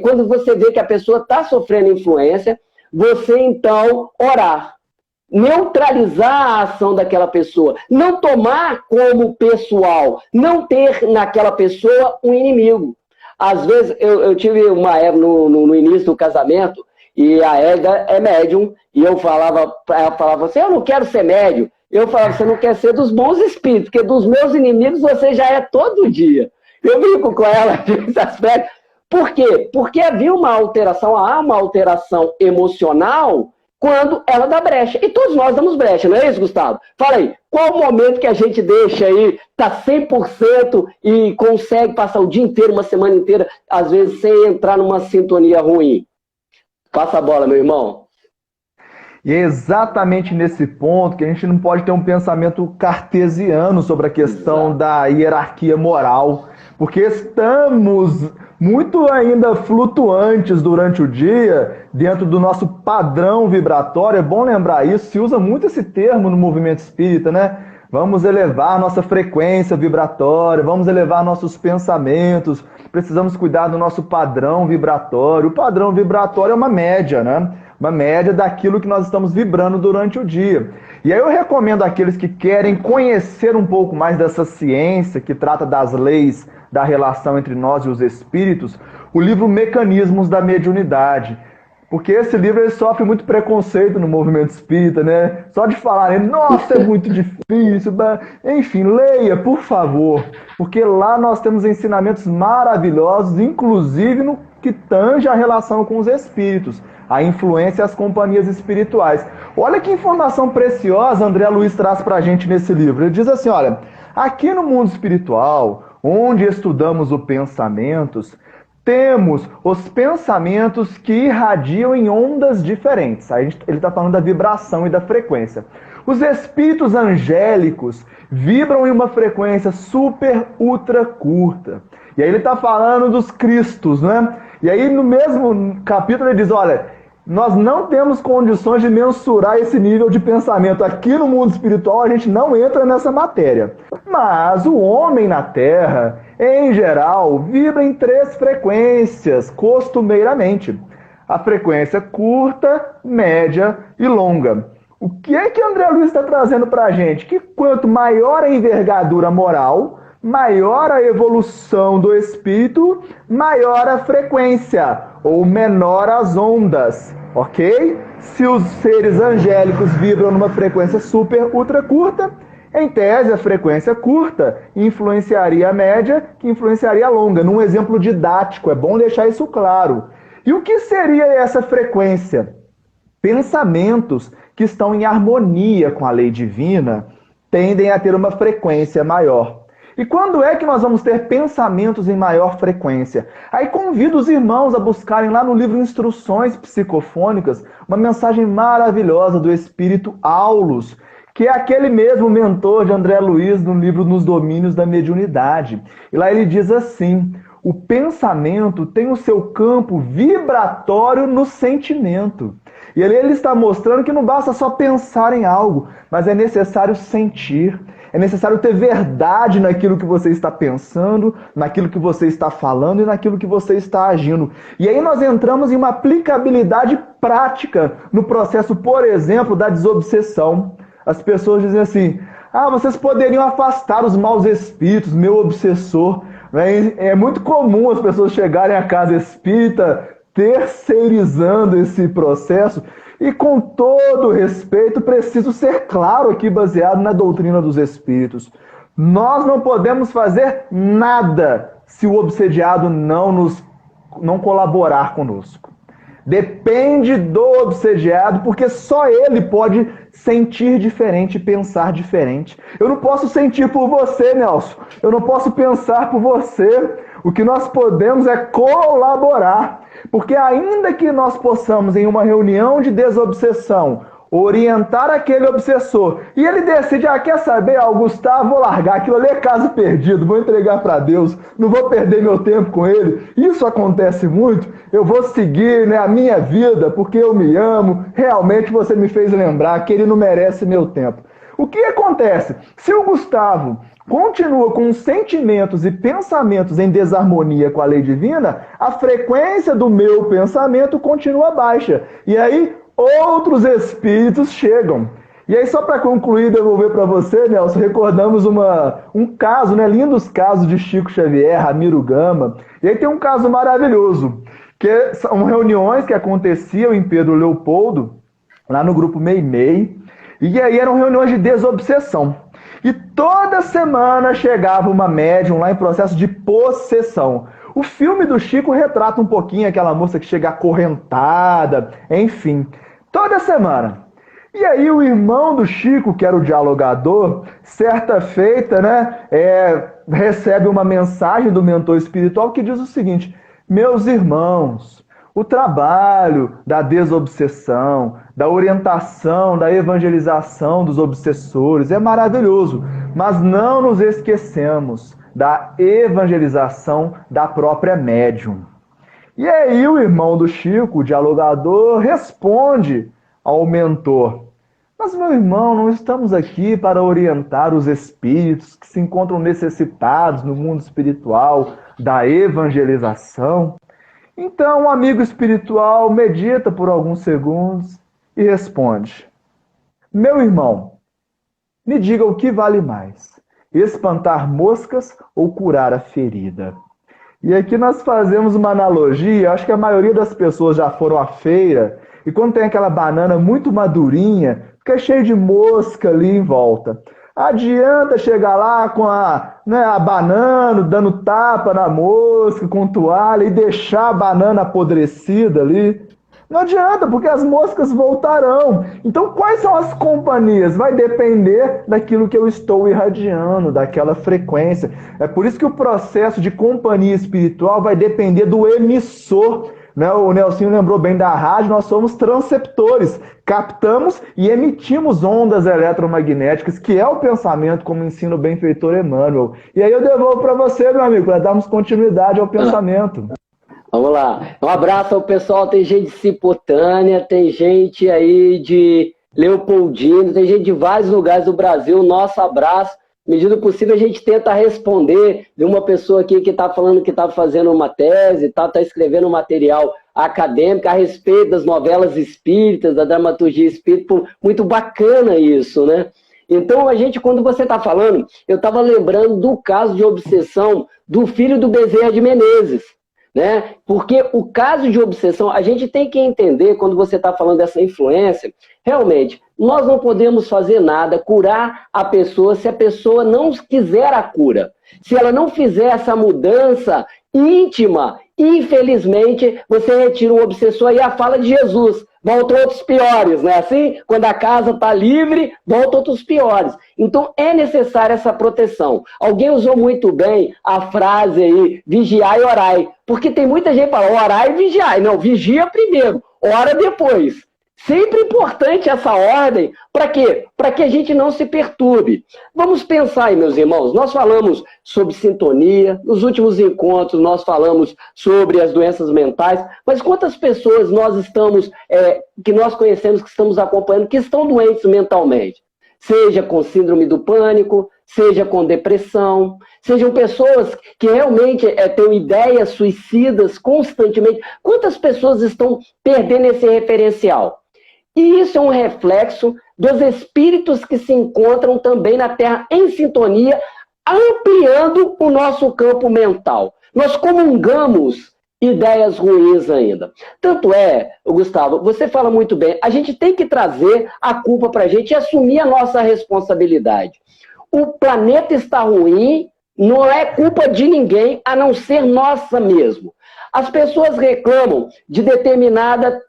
quando você vê que a pessoa está sofrendo influência, você então orar. Neutralizar a ação daquela pessoa. Não tomar como pessoal. Não ter naquela pessoa um inimigo. Às vezes, eu tive uma época no início do casamento, e a Edda é médium, e ela falava assim, eu não quero ser médium. Eu falava, você não quer ser dos bons espíritos, porque dos meus inimigos você já é todo dia. Eu brinco com ela nesse aspecto. Por quê? Porque havia há uma alteração emocional quando ela dá brecha. E todos nós damos brecha, não é isso, Gustavo? Fala aí, qual o momento que a gente deixa aí, tá 100% e consegue passar o dia inteiro, uma semana inteira, às vezes sem entrar numa sintonia ruim? Passa a bola, meu irmão. E é exatamente nesse ponto que a gente não pode ter um pensamento cartesiano sobre a questão da hierarquia moral, porque estamos muito ainda flutuantes durante o dia, dentro do nosso padrão vibratório. É bom lembrar isso, se usa muito esse termo no movimento espírita, né? Vamos elevar nossa frequência vibratória, vamos elevar nossos pensamentos, precisamos cuidar do nosso padrão vibratório. O padrão vibratório é uma média, né? Uma média daquilo que nós estamos vibrando durante o dia. E aí eu recomendo àqueles que querem conhecer um pouco mais dessa ciência que trata das leis da relação entre nós e os espíritos, o livro Mecanismos da Mediunidade. Porque esse livro ele sofre muito preconceito no movimento espírita, né? Só de falar, nossa, é muito difícil. Enfim, leia, por favor. Porque lá nós temos ensinamentos maravilhosos, inclusive no que tange a relação com os espíritos, a influência e as companhias espirituais. Olha que informação preciosa André Luiz traz pra gente nesse livro. Ele diz assim, olha, aqui no mundo espiritual, onde estudamos os pensamentos, temos os pensamentos que irradiam em ondas diferentes. Ele está falando da vibração e da frequência. Os espíritos angélicos vibram em uma frequência super, ultra curta. E aí ele está falando dos Cristos, né? E aí no mesmo capítulo ele diz, olha, nós não temos condições de mensurar esse nível de pensamento. Aqui no mundo espiritual a gente não entra nessa matéria. Mas o homem na Terra, em geral, vibra em 3 frequências, costumeiramente. A frequência curta, média e longa. O que é que André Luiz está trazendo para a gente? Que quanto maior a envergadura moral, maior a evolução do espírito, maior a frequência, ou menor as ondas, ok? Se os seres angélicos vibram numa frequência super, ultra curta, em tese a frequência curta influenciaria a média, que influenciaria a longa. Num exemplo didático, é bom deixar isso claro. E o que seria essa frequência? Pensamentos que estão em harmonia com a lei divina tendem a ter uma frequência maior. E quando é que nós vamos ter pensamentos em maior frequência? Aí convido os irmãos a buscarem lá no livro Instruções Psicofônicas uma mensagem maravilhosa do Espírito Aulus, que é aquele mesmo mentor de André Luiz no livro Nos Domínios da Mediunidade. E lá ele diz assim, o pensamento tem o seu campo vibratório no sentimento. E ali ele está mostrando que não basta só pensar em algo, mas é necessário sentir. É necessário ter verdade naquilo que você está pensando, naquilo que você está falando e naquilo que você está agindo. E aí nós entramos em uma aplicabilidade prática no processo, por exemplo, da desobsessão. As pessoas dizem assim, vocês poderiam afastar os maus espíritos, meu obsessor. É muito comum as pessoas chegarem à casa espírita terceirizando esse processo. E com todo respeito, preciso ser claro aqui, baseado na doutrina dos espíritos. Nós não podemos fazer nada se o obsediado não colaborar conosco. Depende do obsediado, porque só ele pode sentir diferente e pensar diferente. Eu não posso sentir por você, Nelson. Eu não posso pensar por você. O que nós podemos é colaborar. Porque ainda que nós possamos, em uma reunião de desobsessão, orientar aquele obsessor, e ele decide, quer saber, Gustavo, vou largar, aquilo ali é caso perdido, vou entregar para Deus, não vou perder meu tempo com ele, isso acontece muito, eu vou seguir a minha vida, porque eu me amo, realmente você me fez lembrar que ele não merece meu tempo. O que acontece? Se o Gustavo continua com sentimentos e pensamentos em desarmonia com a lei divina, a frequência do meu pensamento continua baixa. E aí, outros espíritos chegam. E aí, só para concluir, devolver para você, Nelson, recordamos um caso, lindos casos de Chico Xavier, Ramiro Gama. E aí tem um caso maravilhoso, que são reuniões que aconteciam em Pedro Leopoldo, lá no grupo Meimei. E aí eram reuniões de desobsessão. E toda semana chegava uma médium lá em processo de possessão. O filme do Chico retrata um pouquinho aquela moça que chega acorrentada, enfim. Toda semana. E aí o irmão do Chico, que era o dialogador, certa feita, recebe uma mensagem do mentor espiritual que diz o seguinte: meus irmãos, o trabalho da desobsessão, da orientação, da evangelização dos obsessores é maravilhoso, mas não nos esquecemos da evangelização da própria médium. E aí o irmão do Chico, o dialogador, responde ao mentor: Mas, meu irmão, não estamos aqui para orientar os espíritos que se encontram necessitados no mundo espiritual da evangelização. Então, um amigo espiritual medita por alguns segundos e responde: meu irmão, me diga o que vale mais, espantar moscas ou curar a ferida? E aqui nós fazemos uma analogia, acho que a maioria das pessoas já foram à feira, e quando tem aquela banana muito madurinha, fica cheio de mosca ali em volta. Adianta chegar lá com a banana, dando tapa na mosca, com toalha, e deixar a banana apodrecida ali. Não adianta, porque as moscas voltarão. Então, quais são as companhias? Vai depender daquilo que eu estou irradiando, daquela frequência. É por isso que o processo de companhia espiritual vai depender do emissor. Né? O Nelsinho lembrou bem da rádio, nós somos transceptores. Captamos e emitimos ondas eletromagnéticas, que é o pensamento, como ensina o benfeitor Emmanuel. E aí eu devolvo para você, meu amigo, para darmos continuidade ao pensamento. Vamos lá. Um abraço ao pessoal. Tem gente de Cipotânia, tem gente aí de Leopoldino, tem gente de vários lugares do Brasil. Nosso abraço. À medida do possível, a gente tenta responder de uma pessoa aqui que está falando que está fazendo uma tese, está escrevendo um material acadêmico a respeito das novelas espíritas, da dramaturgia espírita. Muito bacana isso, né? Então, quando você está falando, eu estava lembrando do caso de obsessão do filho do Bezerra de Menezes. Né? Porque o caso de obsessão, a gente tem que entender, quando você está falando dessa influência, realmente, nós não podemos fazer nada, curar a pessoa, se a pessoa não quiser a cura. Se ela não fizer essa mudança íntima, infelizmente, você retira um obsessor e a fala de Jesus. Voltam outros piores, não é assim? Quando a casa está livre, voltam outros piores. Então, é necessária essa proteção. Alguém usou muito bem a frase aí, vigiai e orai. Porque tem muita gente que fala, orai e vigiai. Não, vigia primeiro, ora depois. Sempre importante essa ordem. Para quê? Para que a gente não se perturbe. Vamos pensar aí, meus irmãos. Nós falamos sobre sintonia. Nos últimos encontros, nós falamos sobre as doenças mentais. Mas quantas pessoas nós estamos, que nós conhecemos, que estamos acompanhando, que estão doentes mentalmente? Seja com síndrome do pânico, seja com depressão, sejam pessoas que realmente têm ideias suicidas constantemente. Quantas pessoas estão perdendo esse referencial? E isso é um reflexo dos espíritos que se encontram também na Terra em sintonia, ampliando o nosso campo mental. Nós comungamos ideias ruins ainda. Tanto é, Gustavo, você fala muito bem, a gente tem que trazer a culpa para a gente e assumir a nossa responsabilidade. O planeta está ruim, não é culpa de ninguém, a não ser nossa mesmo. As pessoas reclamam de determinada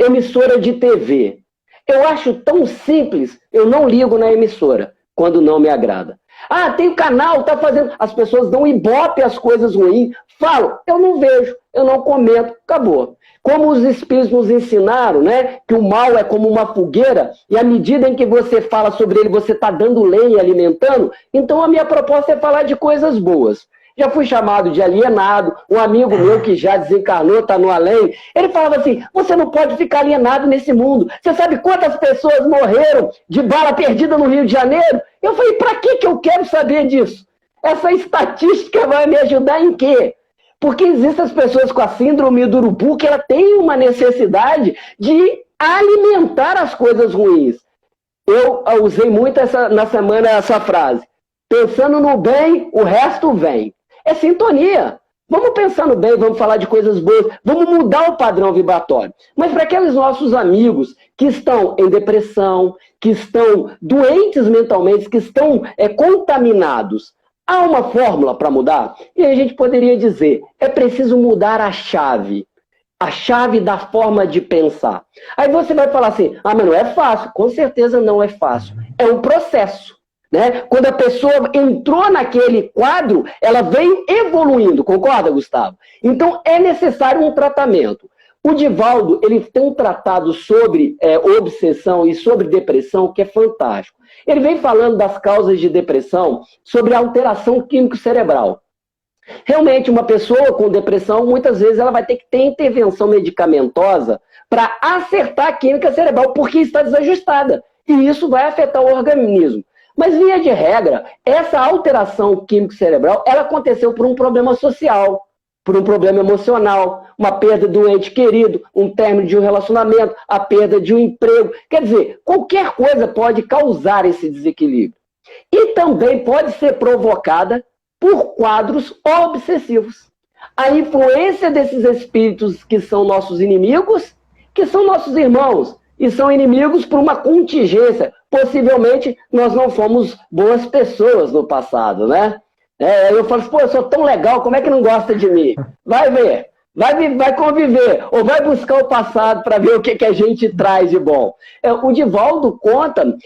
emissora de TV. Eu acho tão simples, eu não ligo na emissora, quando não me agrada. Ah, tem canal, tá fazendo... As pessoas dão ibope às coisas ruins. Falo, eu não vejo, eu não comento, acabou. Como os espíritos nos ensinaram, né, que o mal é como uma fogueira, e à medida em que você fala sobre ele, você está dando lenha e alimentando, então a minha proposta é falar de coisas boas. Já fui chamado de alienado, um amigo meu que já desencarnou, está no além, ele falava assim, você não pode ficar alienado nesse mundo. Você sabe quantas pessoas morreram de bala perdida no Rio de Janeiro? Eu falei, para que eu quero saber disso? Essa estatística vai me ajudar em quê? Porque existem as pessoas com a síndrome do urubu que ela tem uma necessidade de alimentar as coisas ruins. Eu usei muito na semana essa frase. Pensando no bem, o resto vem. É sintonia. Vamos pensar no bem, vamos falar de coisas boas, vamos mudar o padrão vibratório. Mas para aqueles nossos amigos que estão em depressão, que estão doentes mentalmente, que estão contaminados, há uma fórmula para mudar? E a gente poderia dizer, é preciso mudar a chave da forma de pensar. Aí você vai falar assim, mas não é fácil. Com certeza não é fácil. É um processo. Né? Quando a pessoa entrou naquele quadro, ela vem evoluindo, concorda, Gustavo? Então é necessário um tratamento. O Divaldo, ele tem um tratado sobre obsessão e sobre depressão que é fantástico. Ele vem falando das causas de depressão sobre a alteração químico-cerebral. Realmente, uma pessoa com depressão, muitas vezes ela vai ter que ter intervenção medicamentosa para acertar a química cerebral, porque está desajustada. E isso vai afetar o organismo. Mas, via de regra, essa alteração químico-cerebral, ela aconteceu por um problema social, por um problema emocional, uma perda de um ente querido, um término de um relacionamento, a perda de um emprego. Quer dizer, qualquer coisa pode causar esse desequilíbrio. E também pode ser provocada por quadros obsessivos. A influência desses espíritos que são nossos inimigos, que são nossos irmãos, e são inimigos por uma contingência. Possivelmente nós não fomos boas pessoas no passado, né? Eu falo assim, pô, eu sou tão legal, como é que não gosta de mim? Vai ver, vai conviver, ou vai buscar o passado para ver o que a gente traz de bom. O Divaldo conta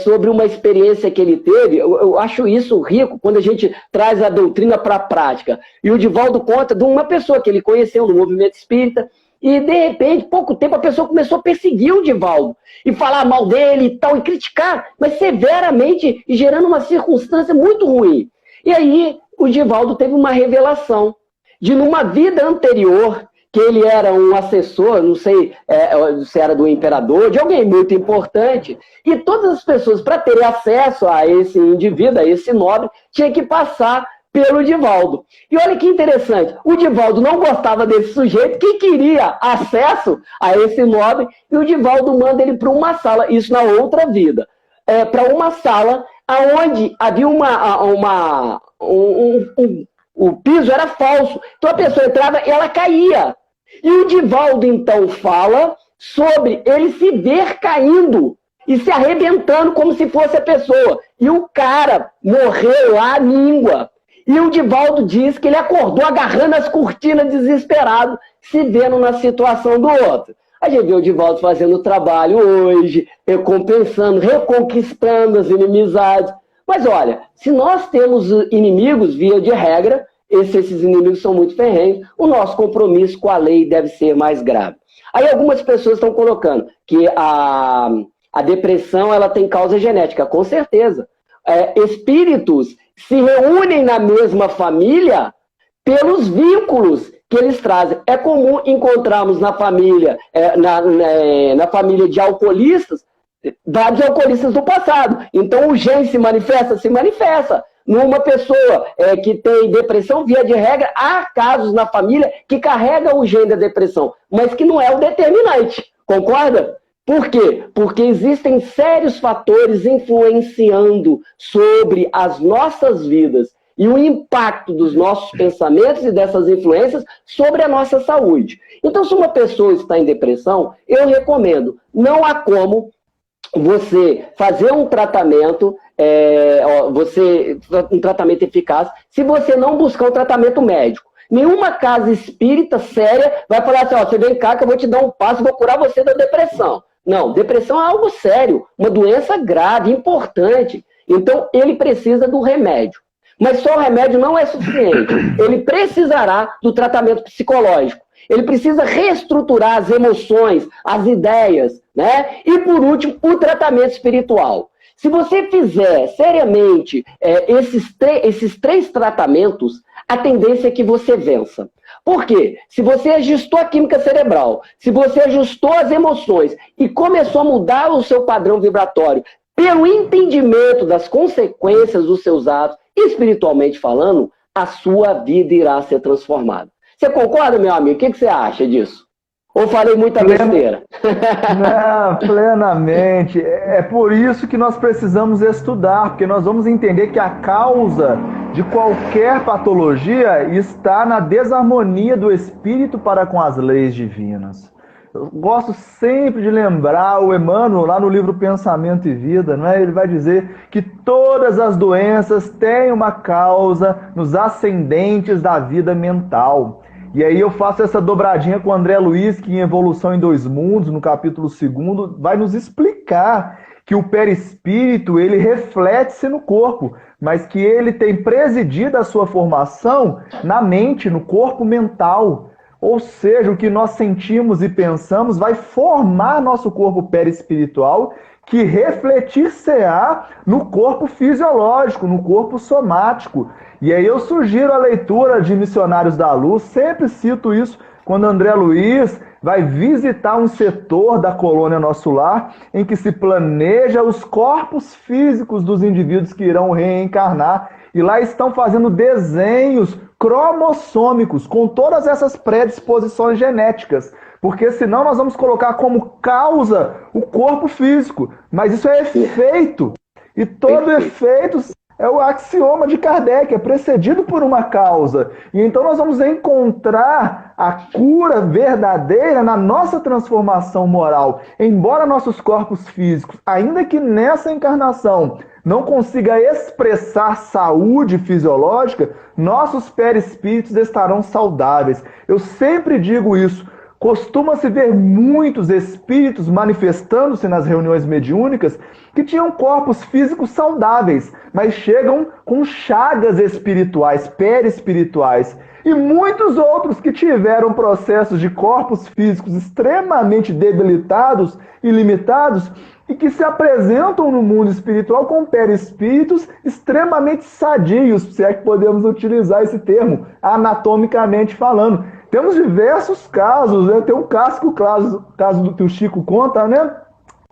sobre uma experiência que ele teve, eu acho isso rico, quando a gente traz a doutrina para a prática. E o Divaldo conta de uma pessoa que ele conheceu no movimento espírita, e, de repente, pouco tempo, a pessoa começou a perseguir o Divaldo e falar mal dele e tal, e criticar, mas severamente, e gerando uma circunstância muito ruim. E aí, o Divaldo teve uma revelação de, numa vida anterior, que ele era um assessor, não sei se era do imperador, de alguém muito importante, e todas as pessoas, para terem acesso a esse indivíduo, a esse nobre, tinha que passar pelo Divaldo. E olha que interessante, o Divaldo não gostava desse sujeito, que queria acesso a esse nobre, e o Divaldo manda ele para uma sala, isso na outra vida, para uma sala onde havia o piso era falso, então a pessoa entrava e ela caía. E o Divaldo então fala sobre ele se ver caindo e se arrebentando como se fosse a pessoa. E o cara morreu lá à míngua. E o Divaldo diz que ele acordou agarrando as cortinas desesperado, se vendo na situação do outro. A gente vê o Divaldo fazendo o trabalho hoje, recompensando, reconquistando as inimizades. Mas olha, se nós temos inimigos, via de regra, esses inimigos são muito ferrenhos, o nosso compromisso com a lei deve ser mais grave. Aí algumas pessoas estão colocando que a depressão ela tem causa genética, com certeza. Espíritos se reúnem na mesma família pelos vínculos que eles trazem. É comum encontrarmos na família, na família de alcoolistas, de alcoolistas do passado. Então o gene se manifesta. Numa pessoa que tem depressão, via de regra, há casos na família que carrega o gene da depressão, mas que não é o determinante. Concorda? Por quê? Porque existem sérios fatores influenciando sobre as nossas vidas e o impacto dos nossos pensamentos e dessas influências sobre a nossa saúde. Então, se uma pessoa está em depressão, eu recomendo, não há como você fazer um tratamento, um tratamento eficaz, se você não buscar um tratamento médico. Nenhuma casa espírita séria vai falar assim, você vem cá que eu vou te dar um passo, vou curar você da depressão. Não, depressão é algo sério, uma doença grave, importante. Então, ele precisa do remédio. Mas só o remédio não é suficiente. Ele precisará do tratamento psicológico. Ele precisa reestruturar as emoções, as ideias, né? E, por último, o tratamento espiritual. Se você fizer seriamente esses três tratamentos, a tendência é que você vença. Por quê? Se você ajustou a química cerebral, se você ajustou as emoções e começou a mudar o seu padrão vibratório pelo entendimento das consequências dos seus atos, espiritualmente falando, a sua vida irá ser transformada. Você concorda, meu amigo? O que você acha disso? Ou falei muita besteira? Não, plenamente. É por isso que nós precisamos estudar, porque nós vamos entender que a causa de qualquer patologia está na desarmonia do espírito para com as leis divinas. Eu gosto sempre de lembrar o Emmanuel, lá no livro Pensamento e Vida, não é? Ele vai dizer que todas as doenças têm uma causa nos ascendentes da vida mental. E aí eu faço essa dobradinha com o André Luiz, que em Evolução em Dois Mundos, no capítulo 2º, vai nos explicar que o perispírito, ele reflete-se no corpo, mas que ele tem presidido a sua formação na mente, no corpo mental. Ou seja, o que nós sentimos e pensamos vai formar nosso corpo perispiritual, que refletir-se-á no corpo fisiológico, no corpo somático. E aí eu sugiro a leitura de Missionários da Luz, sempre cito isso quando André Luiz vai visitar um setor da colônia Nosso Lar, em que se planeja os corpos físicos dos indivíduos que irão reencarnar, e lá estão fazendo desenhos cromossômicos com todas essas predisposições genéticas, porque senão nós vamos colocar como causa o corpo físico, mas isso é efeito, e todo efeito é o axioma de Kardec, é precedido por uma causa. E então nós vamos encontrar a cura verdadeira na nossa transformação moral. Embora nossos corpos físicos, ainda que nessa encarnação, não consiga expressar saúde fisiológica, nossos perispíritos estarão saudáveis. Eu sempre digo isso. Costuma-se ver muitos espíritos manifestando-se nas reuniões mediúnicas que tinham corpos físicos saudáveis, mas chegam com chagas espirituais, perispirituais. E muitos outros que tiveram processos de corpos físicos extremamente debilitados e limitados e que se apresentam no mundo espiritual com perispíritos extremamente sadios, se é que podemos utilizar esse termo, anatomicamente falando. Temos diversos casos, né? Tem um caso do que o Chico conta, né?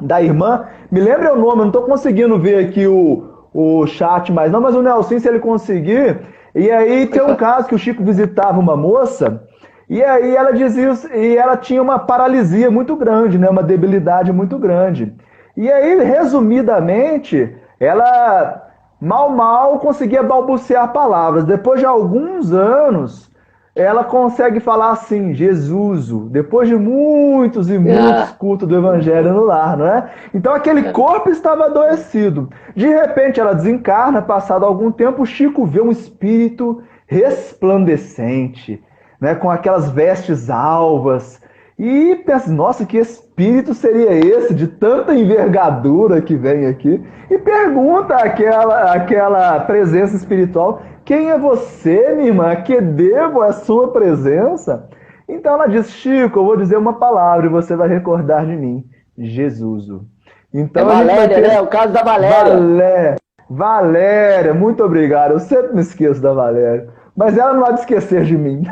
Da irmã. Me lembra o nome, eu não estou conseguindo ver aqui o chat mais não, mas o Nelson, se ele conseguir. E aí tem um caso que o Chico visitava uma moça, e aí ela dizia, e ela tinha uma paralisia muito grande, né? Uma debilidade muito grande. E aí, resumidamente, ela mal conseguia balbuciar palavras. Depois de alguns anos, ela consegue falar assim, Jesuso, depois de muitos e muitos cultos do Evangelho no lar, não é? Então aquele corpo estava adoecido. De repente ela desencarna, passado algum tempo, o Chico vê um espírito resplandecente, né, com aquelas vestes alvas, e pensa, nossa, que espírito seria esse, de tanta envergadura que vem aqui? E pergunta àquela presença espiritual, quem é você, minha irmã? Que devo a sua presença? Então ela diz, Chico, eu vou dizer uma palavra e você vai recordar de mim. Jesuso. Então, Valéria, né? O caso da Valéria. Valéria, muito obrigado. Eu sempre me esqueço da Valéria. Mas ela não há de esquecer de mim.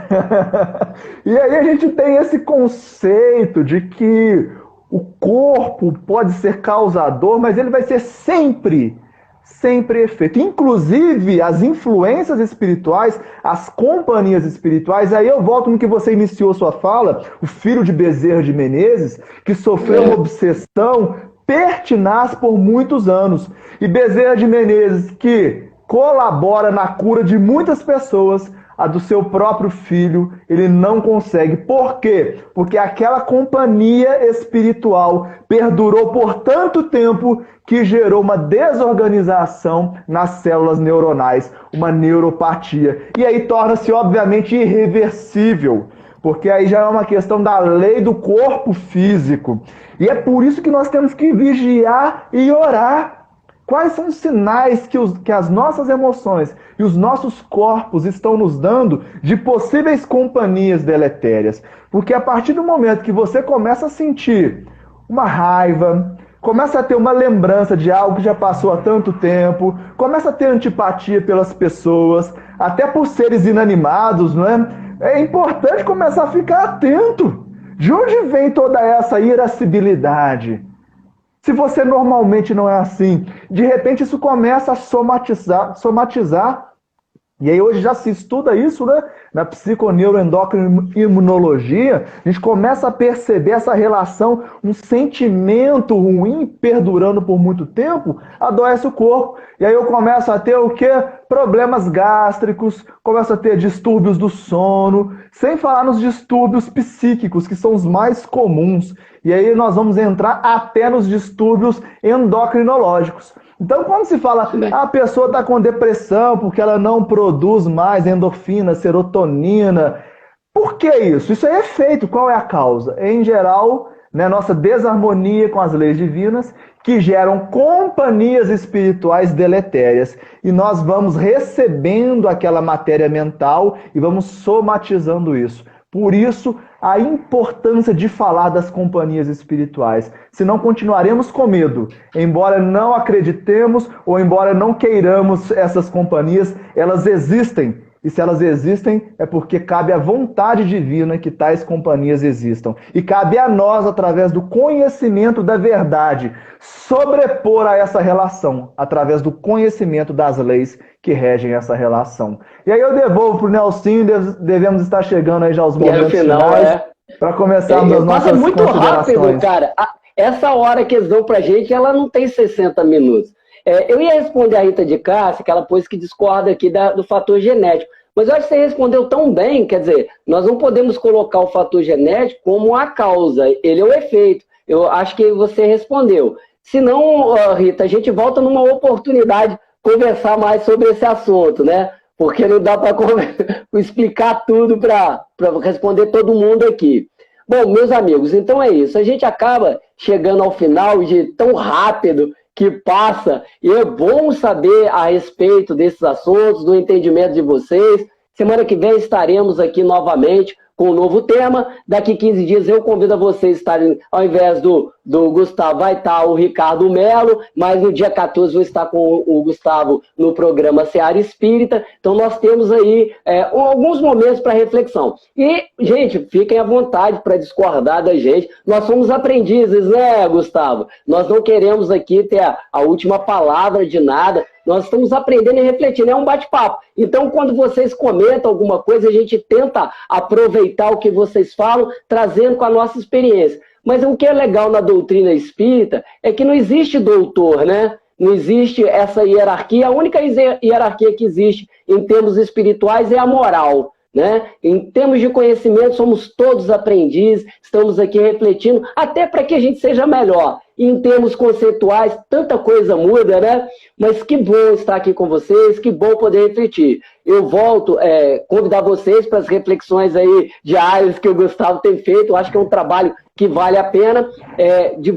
E aí a gente tem esse conceito de que o corpo pode ser causador, mas ele vai ser sempre efeito. Inclusive, as influências espirituais, as companhias espirituais, aí eu volto no que você iniciou sua fala, o filho de Bezerra de Menezes, que sofreu uma obsessão pertinaz por muitos anos. E Bezerra de Menezes, que colabora na cura de muitas pessoas, a do seu próprio filho, ele não consegue. Por quê? Porque aquela companhia espiritual perdurou por tanto tempo que gerou uma desorganização nas células neuronais, uma neuropatia. E aí torna-se, obviamente, irreversível, porque aí já é uma questão da lei do corpo físico. E é por isso que nós temos que vigiar e orar. Quais são os sinais que as nossas emoções e os nossos corpos estão nos dando de possíveis companhias deletérias? Porque a partir do momento que você começa a sentir uma raiva, começa a ter uma lembrança de algo que já passou há tanto tempo, começa a ter antipatia pelas pessoas, até por seres inanimados, não é? É importante começar a ficar atento. De onde vem toda essa irascibilidade? Se você normalmente não é assim, de repente isso começa a somatizar. E aí hoje já se estuda isso, né? Na psiconeuroendocrinologia, a gente começa a perceber essa relação, um sentimento ruim perdurando por muito tempo, adoece o corpo. E aí eu começo a ter o quê? Problemas gástricos, começo a ter distúrbios do sono, sem falar nos distúrbios psíquicos, que são os mais comuns. E aí nós vamos entrar até nos distúrbios endocrinológicos. Então, quando se fala, a pessoa está com depressão porque ela não produz mais endorfina, serotonina, por que isso? Isso é efeito. Qual é a causa? Em geral, né, nossa desarmonia com as leis divinas, que geram companhias espirituais deletérias. E nós vamos recebendo aquela matéria mental e vamos somatizando isso. Por isso, a importância de falar das companhias espirituais. Senão continuaremos com medo. Embora não acreditemos ou embora não queiramos essas companhias, elas existem. E se elas existem, é porque cabe à vontade divina que tais companhias existam. E cabe a nós, através do conhecimento da verdade, sobrepor a essa relação, através do conhecimento das leis que regem essa relação. E aí eu devolvo para o Nelsinho, devemos estar chegando aí já aos momentos finais, para começarmos as nossas muito considerações. Rápido, cara. Essa hora que eles dão para a gente, ela não tem 60 minutos. Eu ia responder a Rita de Cássia, que ela pôs que discorda aqui do fator genético. Mas eu acho que você respondeu tão bem, quer dizer, nós não podemos colocar o fator genético como a causa, ele é o efeito. Eu acho que você respondeu. Se não, Rita, a gente volta numa oportunidade de conversar mais sobre esse assunto, né? Porque não dá para explicar tudo para responder todo mundo aqui. Bom, meus amigos, então é isso. A gente acaba chegando ao final de tão rápido que passa, e é bom saber a respeito desses assuntos, do entendimento de vocês. Semana que vem estaremos aqui novamente com um novo tema. Daqui 15 dias eu convido a vocês a estarem, ao invés do Gustavo, vai estar o Ricardo Melo, mas no dia 14 vou estar com o Gustavo no programa Seara Espírita. Então nós temos aí alguns momentos para reflexão. E, gente, fiquem à vontade para discordar da gente. Nós somos aprendizes, né, Gustavo? Nós não queremos aqui ter a última palavra de nada. Nós estamos aprendendo e refletindo, é um bate-papo. Então, quando vocês comentam alguma coisa, a gente tenta aproveitar o que vocês falam, trazendo com a nossa experiência. Mas o que é legal na doutrina espírita é que não existe doutor, né? Não existe essa hierarquia. A única hierarquia que existe em termos espirituais é a moral, né? Em termos de conhecimento, somos todos aprendizes, estamos aqui refletindo, até para que a gente seja melhor. Em termos conceituais, tanta coisa muda, né? Mas que bom estar aqui com vocês, que bom poder refletir. Eu volto convidar vocês para as reflexões aí diárias que o Gustavo tem feito. Eu acho que é um trabalho que vale a pena.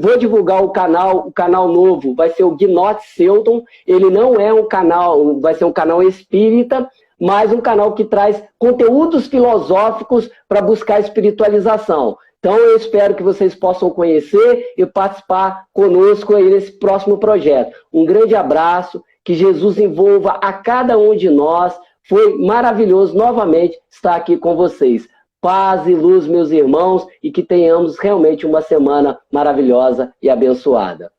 Vou divulgar o canal novo, vai ser o Gnote Selton. Ele não é um canal, vai ser um canal espírita, mas um canal que traz conteúdos filosóficos para buscar espiritualização. Então, eu espero que vocês possam conhecer e participar conosco aí nesse próximo projeto. Um grande abraço, que Jesus envolva a cada um de nós. Foi maravilhoso novamente estar aqui com vocês. Paz e luz, meus irmãos, e que tenhamos realmente uma semana maravilhosa e abençoada.